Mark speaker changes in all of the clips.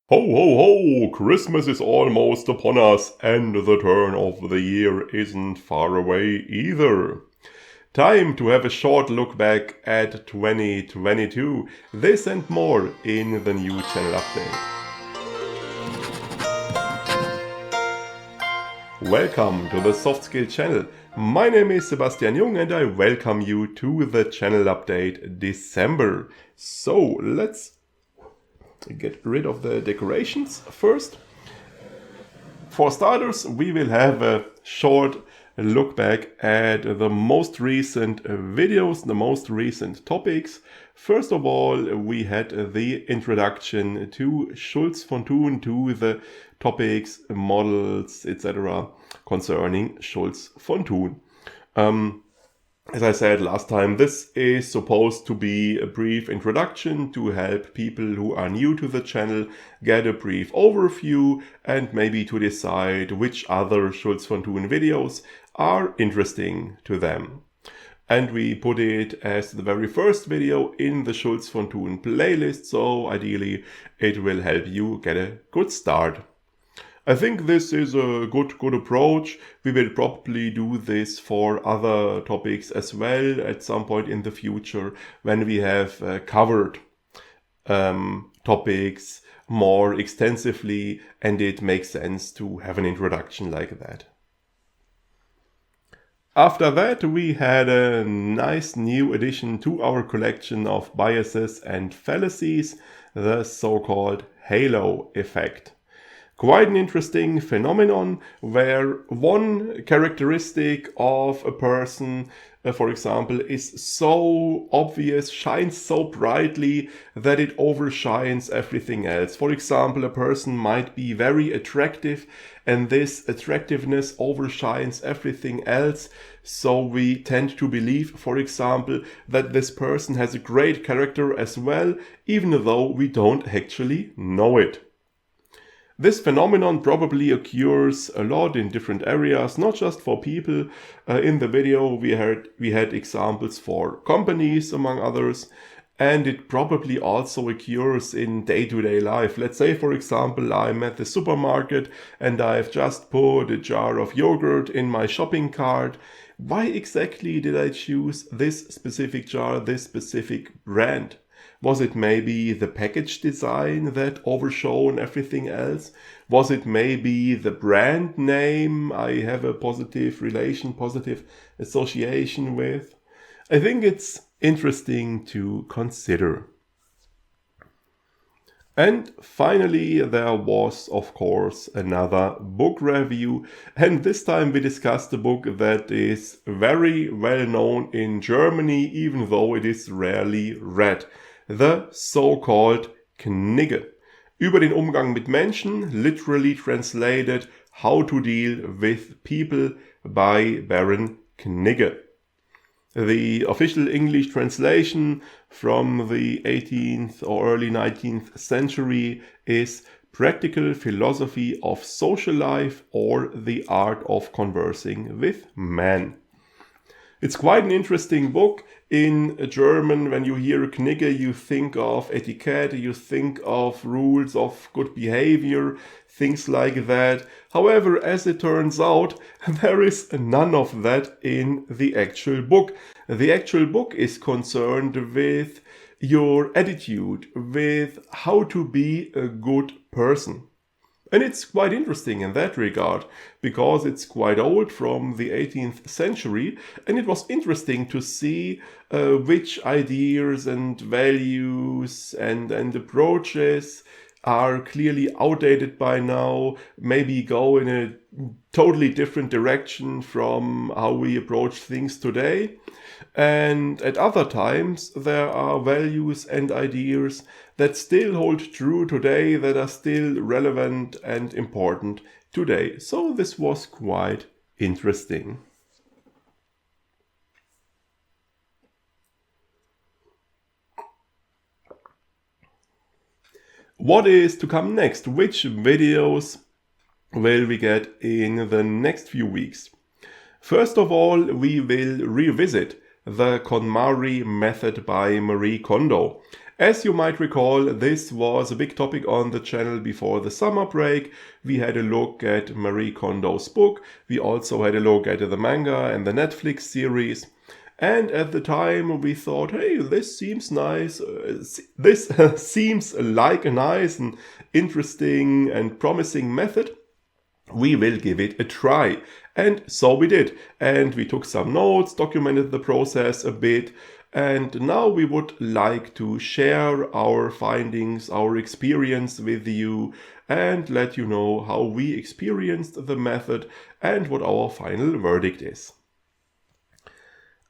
Speaker 1: Ho, ho, ho! Christmas is almost upon us, and the turn of the year isn't far away either. Time to have a short look back at 2022. This and more in the new channel update. Welcome to the Soft Skill channel. My name is Sebastian Jung and I welcome you to the channel update December. So let's get rid of the decorations first. For starters, we will have a short look back at the most recent videos, the most recent topics. First of all, we had the introduction to Schulz von Thun, to the topics, models, etc. concerning Schulz von Thun. As I said last time, this is supposed to be a brief introduction to help people who are new to the channel get a brief overview and maybe to decide which other Schulz von Thun videos are interesting to them. And we put it as the very first video in the Schulz von Thun playlist, so ideally it will help you get a good start. I think this is a good approach. We will probably do this for other topics as well at some point in the future when we have covered topics more extensively and it makes sense to have an introduction like that. After that, we had a nice new addition to our collection of biases and fallacies, the so-called halo effect. Quite an interesting phenomenon where one characteristic of a person, for example, is so obvious, shines so brightly that it overshines everything else. For example, a person might be very attractive and this attractiveness overshines everything else. So we tend to believe, for example, that this person has a great character as well, even though we don't actually know it. This phenomenon probably occurs a lot in different areas, not just for people. In the video we had examples for companies, among others, and it probably also occurs in day-to-day life. Let's say, for example, I'm at the supermarket and I've just put a jar of yogurt in my shopping cart. Why exactly did I choose this specific jar, this specific brand? Was it maybe the package design that overshone everything else? Was it maybe the brand name I have a positive relation, positive association with? I think it's interesting to consider. And finally, there was, of course, another book review. And this time we discussed a book that is very well known in Germany, even though it is rarely read. The so-called Knigge. Über den Umgang mit Menschen, literally translated How to Deal with People by Baron Knigge. The official English translation from the 18th or early 19th century is Practical Philosophy of Social Life or the Art of Conversing with Men. It's quite an interesting book. In German, when you hear Knigge, you think of etiquette, you think of rules of good behavior, things like that. However, as it turns out, there is none of that in the actual book. The actual book is concerned with your attitude, with how to be a good person. And it's quite interesting in that regard, because it's quite old, from the 18th century, and it was interesting to see which ideas and values and approaches are clearly outdated by now, maybe go in a totally different direction from how we approach things today. And at other times, there are values and ideas that still hold true today, that are still relevant and important today. So this was quite interesting. What is to come next? Which videos will we get in the next few weeks? First of all, we will revisit the KonMari method by Marie Kondo. As you might recall, this was a big topic on the channel before the summer break. We had a look at Marie Kondo's book. We also had a look at the manga and the Netflix series. And at the time we thought, hey, this seems nice. This seems like a nice and interesting and promising method. We will give it a try. And so we did. And we took some notes, documented the process a bit. And now we would like to share our findings, our experience with you, and let you know how we experienced the method and what our final verdict is.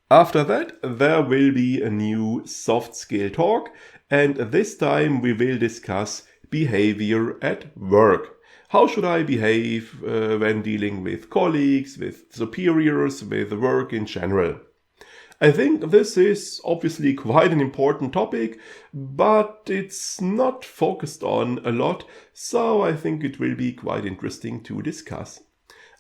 Speaker 1: After that, there will be a new soft skill talk, and this time we will discuss behavior at work. How should I behave when dealing with colleagues, with superiors, with work in general? I think this is obviously quite an important topic, but it's not focused on a lot, so I think it will be quite interesting to discuss.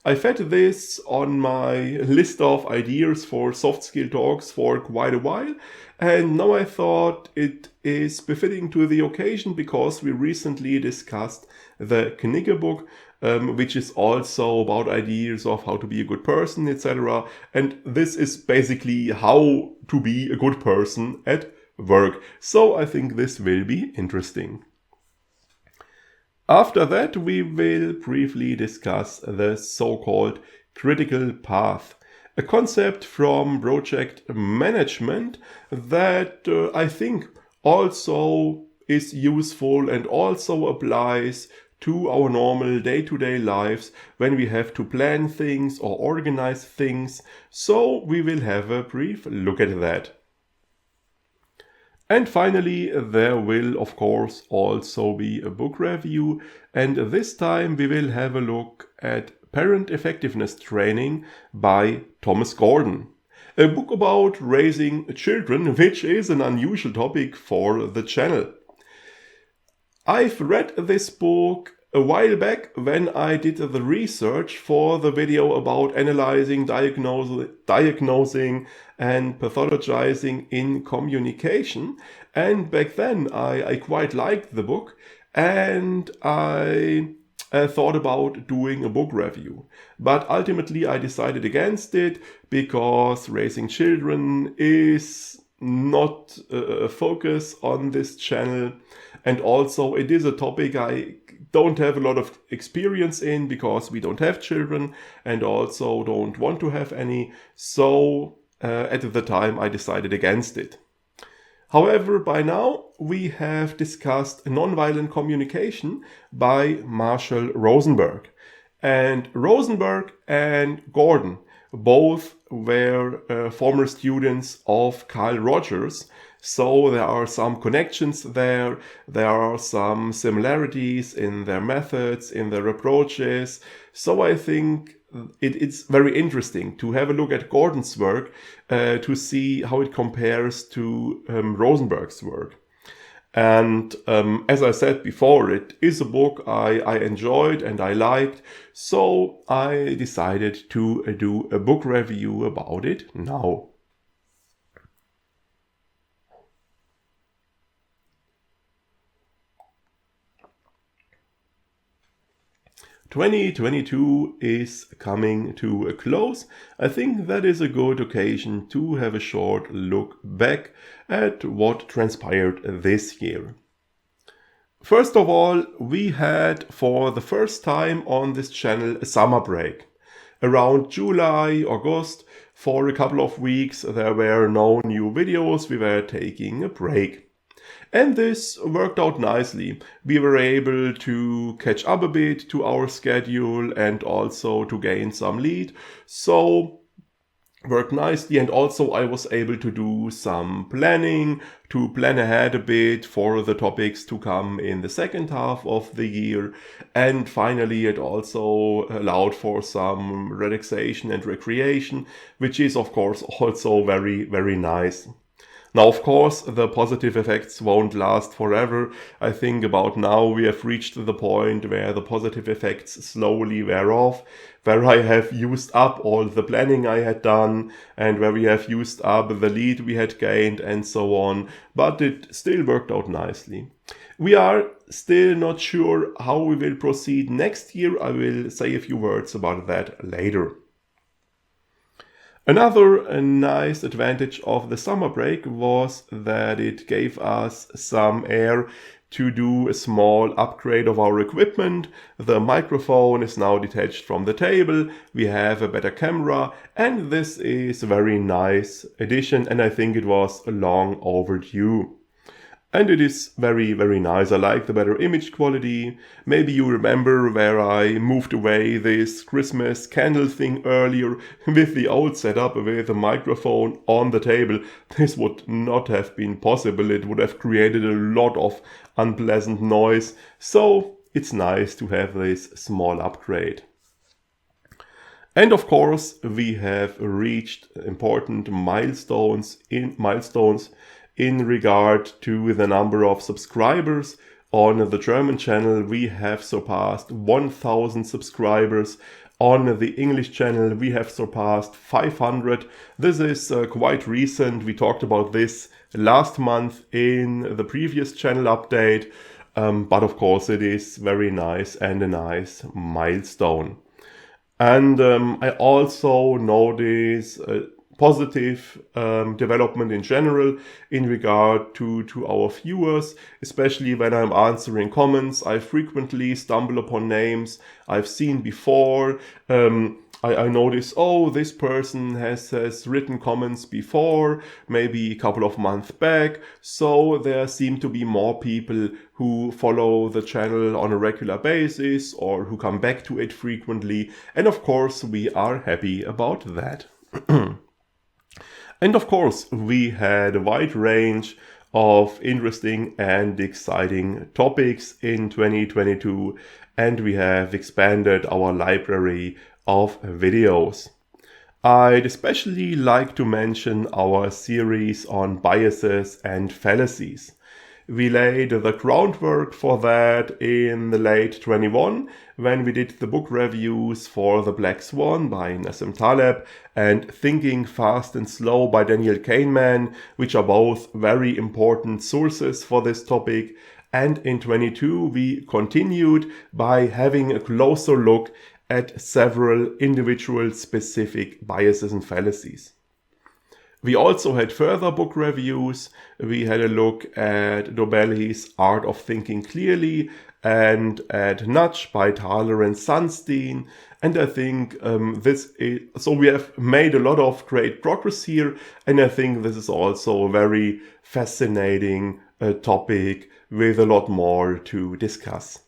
Speaker 1: I've had this on my list of ideas for soft skill talks for quite a while, and now I thought it is befitting to the occasion because we recently discussed the Knigge book, which is also about ideas of how to be a good person, etc. And this is basically how to be a good person at work. So I think this will be interesting. After that, we will briefly discuss the so-called critical path, a concept from project management that I think also is useful and also applies to our normal day-to-day lives when we have to plan things or organize things. So we will have a brief look at that. And finally, there will of course also be a book review, and this time we will have a look at Parent Effectiveness Training by Thomas Gordon. A book about raising children, which is an unusual topic for the channel. I've read this book a while back when I did the research for the video about analyzing, diagnosing and pathologizing in communication. And back then I quite liked the book, and I thought about doing a book review. But ultimately I decided against it because raising children is not a focus on this channel. And also it is a topic I don't have a lot of experience in because we don't have children and also don't want to have any. So at the time I decided against it. However, by now we have discussed Nonviolent Communication by Marshall Rosenberg. And Rosenberg and Gordon both were former students of Carl Rogers. So there are some connections there. There are some similarities in their methods, in their approaches. So I think it's very interesting to have a look at Gordon's work to see how it compares to Rosenberg's work. And as I said before, it is a book I enjoyed and I liked. So I decided to do a book review about it now. 2022 is coming to a close. I think that is a good occasion to have a short look back at what transpired this year. First of all, we had for the first time on this channel a summer break. Around July, August, for a couple of weeks there were no new videos, we were taking a break. And this worked out nicely. We were able to catch up a bit to our schedule and also to gain some lead. So worked nicely, and also I was able to do some planning, to plan ahead a bit for the topics to come in the second half of the year. And finally it also allowed for some relaxation and recreation, which is of course also very, very nice. Now, of course, the positive effects won't last forever. I think about now we have reached the point where the positive effects slowly wear off, where I have used up all the planning I had done and where we have used up the lead we had gained and so on, but it still worked out nicely. We are still not sure how we will proceed next year. I will say a few words about that later. Another nice advantage of the summer break was that it gave us some air to do a small upgrade of our equipment. The microphone is now detached from the table, we have a better camera, and this is a very nice addition, and I think it was long overdue. And it is very, very nice. I like the better image quality. Maybe you remember where I moved away this Christmas candle thing earlier with the old setup with a microphone on the table. This would not have been possible. It would have created a lot of unpleasant noise. So it's nice to have this small upgrade. And of course, we have reached important milestones in regard to the number of subscribers. On the German channel, we have surpassed 1,000 subscribers. On the English channel, we have surpassed 500. This is quite recent. We talked about this last month in the previous channel update. But of course, it is very nice and a nice milestone. And I also notice positive development in general in regard to our viewers, especially when I'm answering comments. I frequently stumble upon names I've seen before. I notice, oh, this person has written comments before, maybe a couple of months back. So there seem to be more people who follow the channel on a regular basis or who come back to it frequently. And of course, we are happy about that. And of course, we had a wide range of interesting and exciting topics in 2022, and we have expanded our library of videos. I'd especially like to mention our series on biases and fallacies. We laid the groundwork for that in the late 21 when we did the book reviews for The Black Swan by Nassim Taleb and Thinking Fast and Slow by Daniel Kahneman, which are both very important sources for this topic. And in 22 we continued by having a closer look at several individual specific biases and fallacies. We also had further book reviews. We had a look at Dobelli's Art of Thinking Clearly and at Nudge by Thaler and Sunstein. And I think so we have made a lot of great progress here. And I think this is also a very fascinating topic with a lot more to discuss.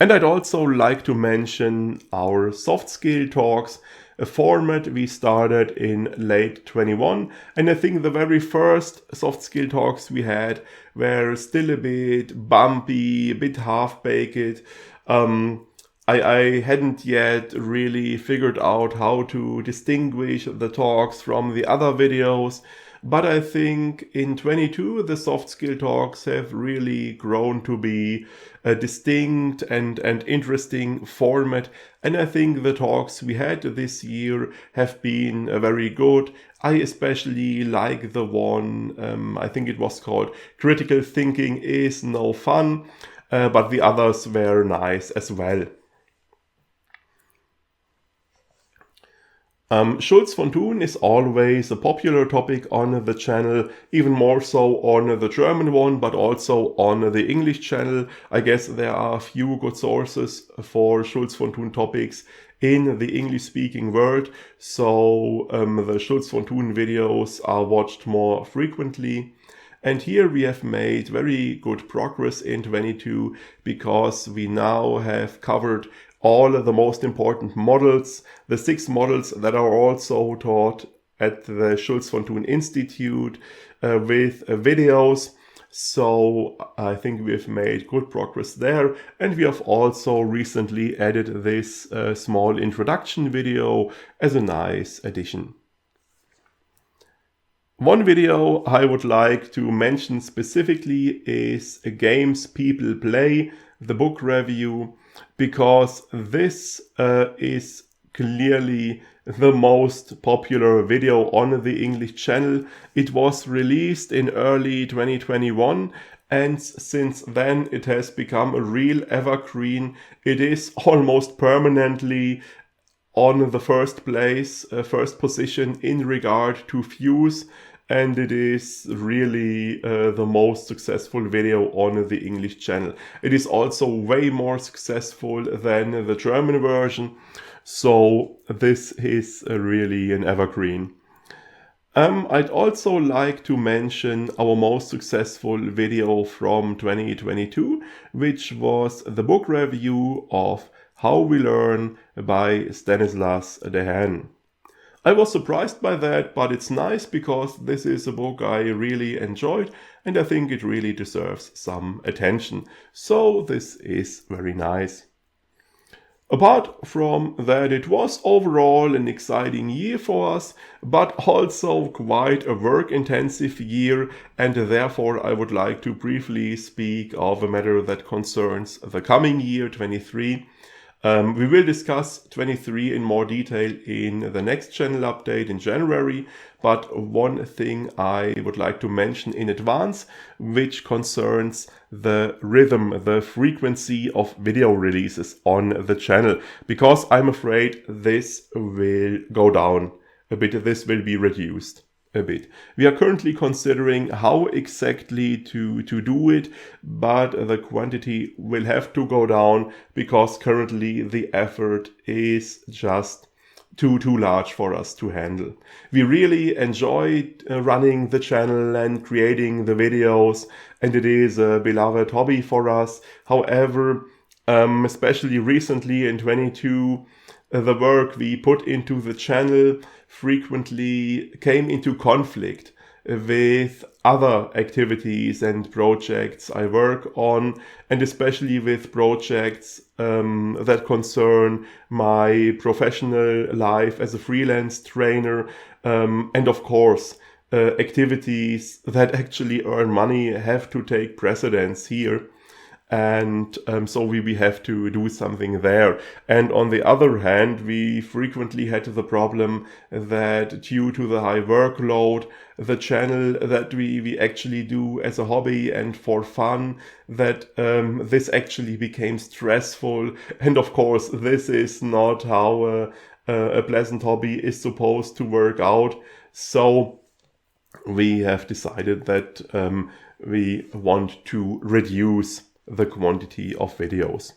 Speaker 1: And I'd also like to mention our soft skill talks, a format we started in late 21. And I think the very first soft skill talks we had were still a bit bumpy, a bit half-baked. I hadn't yet really figured out how to distinguish the talks from the other videos. But I think in 22, the soft skill talks have really grown to be a distinct and interesting format. And I think the talks we had this year have been very good. I especially like the one, I think it was called Critical Thinking is No Fun, but the others were nice as well. Schulz von Thun is always a popular topic on the channel, even more so on the German one, but also on the English channel. I guess there are a few good sources for Schulz von Thun topics in the English-speaking world, so the Schulz von Thun videos are watched more frequently. And here we have made very good progress in 22 because we now have covered all of the most important models, the 6 models that are also taught at the Schulz von Thun Institute with videos. So I think we have made good progress there. And we have also recently added this small introduction video as a nice addition. One video I would like to mention specifically is Games People Play, the book review, because this is clearly the most popular video on the English channel. It was released in early 2021, and since then it has become a real evergreen. It is almost permanently on the first position in regard to views, and it is really the most successful video on the English channel. It is also way more successful than the German version, so this is really an evergreen. I'd also like to mention our most successful video from 2022, which was the book review of How We Learn by Stanislas Dehaene. I was surprised by that, but it's nice because this is a book I really enjoyed and I think it really deserves some attention. So this is very nice. Apart from that, it was overall an exciting year for us, but also quite a work-intensive year, and therefore I would like to briefly speak of a matter that concerns the coming year, 23. We will discuss 23 in more detail in the next channel update in January, but one thing I would like to mention in advance, which concerns the rhythm, the frequency of video releases on the channel, because I'm afraid this will go down a bit, this will be reduced a bit. We are currently considering how exactly to do it, but the quantity will have to go down because currently the effort is just too large for us to handle. We really enjoyed running the channel and creating the videos, and it is a beloved hobby for us. However, especially recently in 22, the work we put into the channel frequently came into conflict with other activities and projects I work on, and especially with projects that concern my professional life as a freelance trainer, and of course activities that actually earn money have to take precedence here. And so we have to do something there. And on the other hand, we frequently had the problem that due to the high workload, the channel that we actually do as a hobby and for fun, that this actually became stressful. And of course, this is not how a pleasant hobby is supposed to work out. So we have decided that we want to reduce the quantity of videos.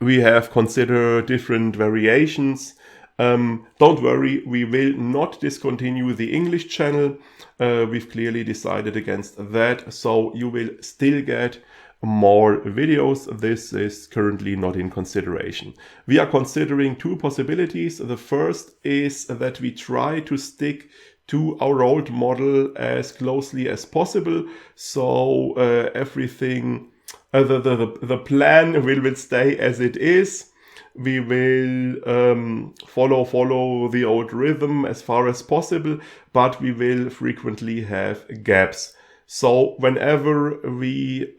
Speaker 1: We have considered different variations. Don't worry, we will not discontinue the English channel. We've clearly decided against that, so you will still get more videos. This is currently not in consideration. We are considering two possibilities. The first is that we try to stick to our old model as closely as possible, so everything, the plan will stay as it is. We will follow the old rhythm as far as possible, but we will frequently have gaps. So whenever we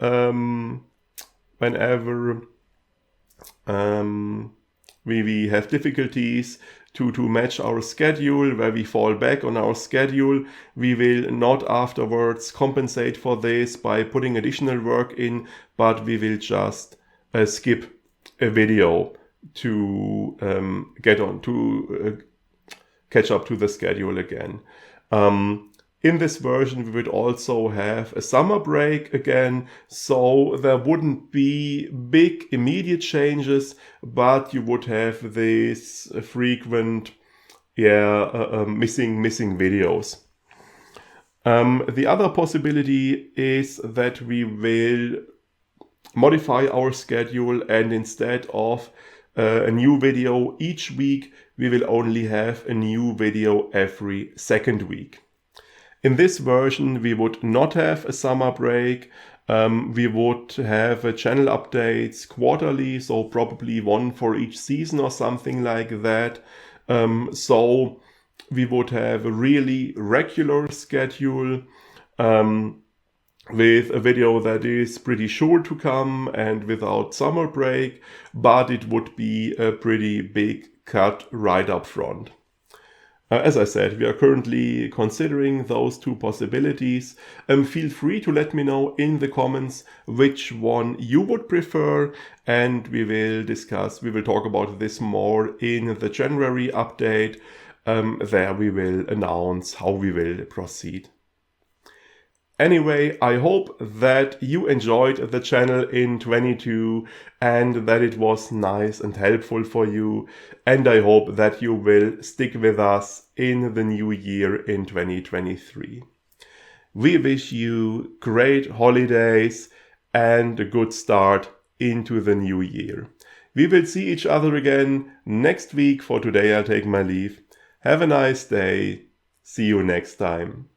Speaker 1: have difficulties to match our schedule, where we fall back on our schedule, we will not afterwards compensate for this by putting additional work in, but we will just skip a video to catch up to the schedule again. In this version, we would also have a summer break again, so there wouldn't be big immediate changes, but you would have this frequent, missing videos. The other possibility is that we will modify our schedule, and instead of a new video each week, we will only have a new video every second week. In this version, we would not have a summer break. We would have channel updates quarterly, so probably one for each season or something like that. So we would have a really regular schedule with a video that is pretty sure to come and without summer break, but it would be a pretty big cut right up front. As I said, we are currently considering those two possibilities. Feel free to let me know in the comments which one you would prefer, and we will talk about this more in the January update. There we will announce how we will proceed. Anyway, I hope that you enjoyed the channel in 22 and that it was nice and helpful for you. And I hope that you will stick with us in the new year in 2023. We wish you great holidays and a good start into the new year. We will see each other again next week. For today, I'll take my leave. Have a nice day. See you next time.